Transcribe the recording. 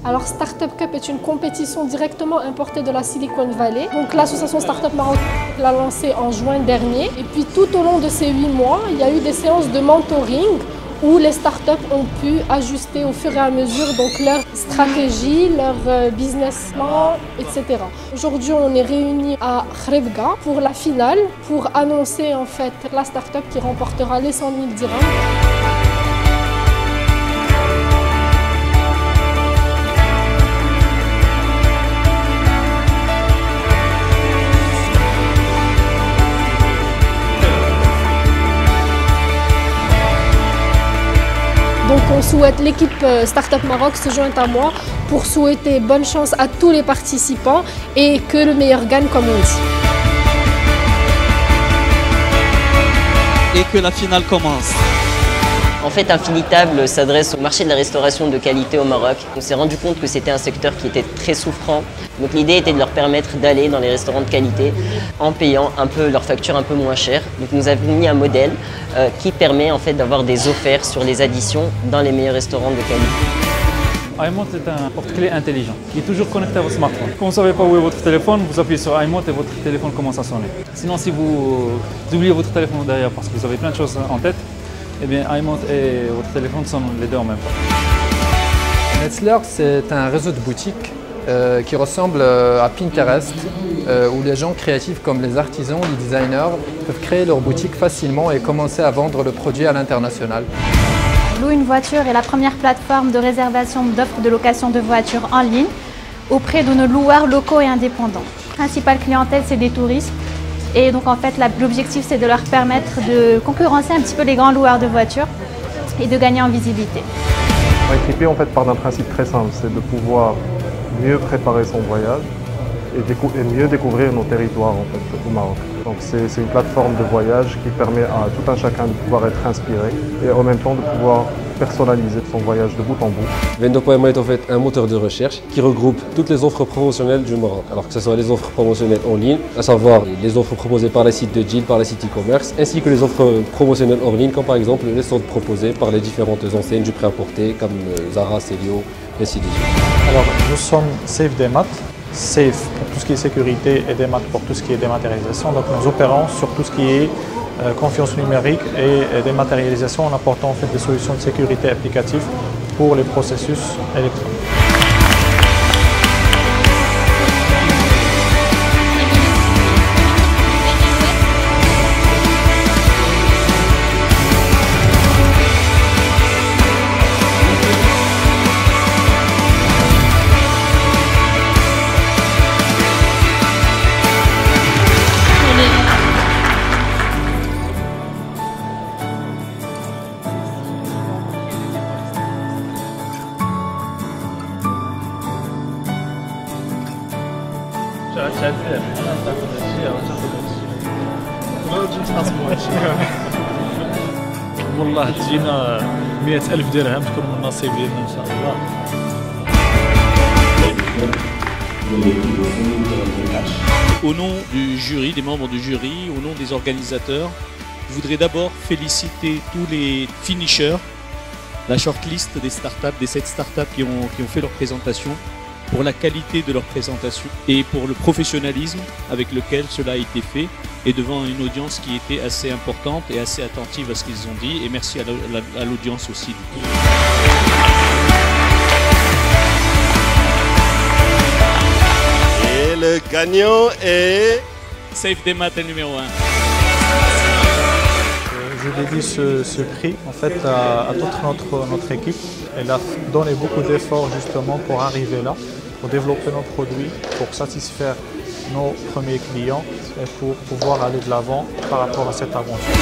Alors Startup Cup est une compétition directement importée de la Silicon Valley. Donc l'association Startup Maroc l'a lancée en juin dernier. Et puis tout au long de ces 8 mois, il y a eu des séances de mentoring où les startups ont pu ajuster au fur et à mesure donc leur stratégie, leur business plan, etc. Aujourd'hui, on est réunis à Khribga pour la finale, pour annoncer en fait la startup qui remportera les 100 000 dirhams. Donc on souhaite, l'équipe Startup Maroc se joint à moi pour souhaiter bonne chance à tous les participants et que le meilleur gagne comme on dit. Et que la finale commence. En fait, Infinitable s'adresse au marché de la restauration de qualité au Maroc. On s'est rendu compte que c'était un secteur qui était très souffrant. Donc l'idée était de leur permettre d'aller dans les restaurants de qualité en payant un peu leur facture un peu moins chère. Donc nous avons mis un modèle qui permet en fait d'avoir des offerts sur les additions dans les meilleurs restaurants de qualité. iMont est un porte-clés intelligent qui est toujours connecté à votre smartphone. Quand vous ne savez pas où est votre téléphone, vous appuyez sur iMont et votre téléphone commence à sonner. Sinon, si vous oubliez votre téléphone derrière parce que vous avez plein de choses en tête, eh bien iMont et votre téléphone sont les deux en même temps. Netzler, c'est un réseau de boutiques qui ressemble à Pinterest, où les gens créatifs comme les artisans, les designers peuvent créer leur boutique facilement et commencer à vendre le produit à l'international. Louer une voiture est la première plateforme de réservation d'offres de location de voitures en ligne auprès de nos loueurs locaux et indépendants. La principale clientèle, c'est des touristes. Et donc en fait, l'objectif, c'est de leur permettre de concurrencer un petit peu les grands loueurs de voitures et de gagner en visibilité. Equipé en fait part d'un principe très simple, c'est de pouvoir mieux préparer son voyage et mieux découvrir nos territoires en fait, au Maroc. Donc c'est une plateforme de voyage qui permet à tout un chacun de pouvoir être inspiré et en même temps de pouvoir personnaliser son voyage de bout en bout. Vendo.ma est en fait un moteur de recherche qui regroupe toutes les offres promotionnelles du Maroc. Alors que ce soit les offres promotionnelles en ligne, à savoir les offres proposées par les sites de Jil, par les sites e-commerce, ainsi que les offres promotionnelles hors ligne, comme par exemple les soldes proposés par les différentes enseignes du prêt-à-porter comme Zara, Célio, et ainsi de suite. Alors nous sommes Safe Demat, Safe pour tout ce qui est sécurité et Demat pour tout ce qui est dématérialisation. Donc nous opérons sur tout ce qui est confiance numérique et dématérialisation en apportant en fait des solutions de sécurité applicatives pour les processus électroniques. والله تجينا 100,000 درهم تكون من النصيب ديالنا ان شاء الله. Au nom du jury, des membres du jury, au nom des organisateurs, je voudrais d'abord féliciter tous les finishers, la shortlist des startups, des 7 startups qui ont fait leur présentation, pour la qualité de leur présentation et pour le professionnalisme avec lequel cela a été fait et devant une audience qui était assez importante et assez attentive à ce qu'ils ont dit. Et merci à l'audience aussi. Et le gagnant est... Safe Demat numéro 1. Je dédie ce prix en fait à toute notre équipe. Elle a donné beaucoup d'efforts justement pour arriver là, pour développer nos produits, pour satisfaire nos premiers clients et pour pouvoir aller de l'avant par rapport à cette aventure.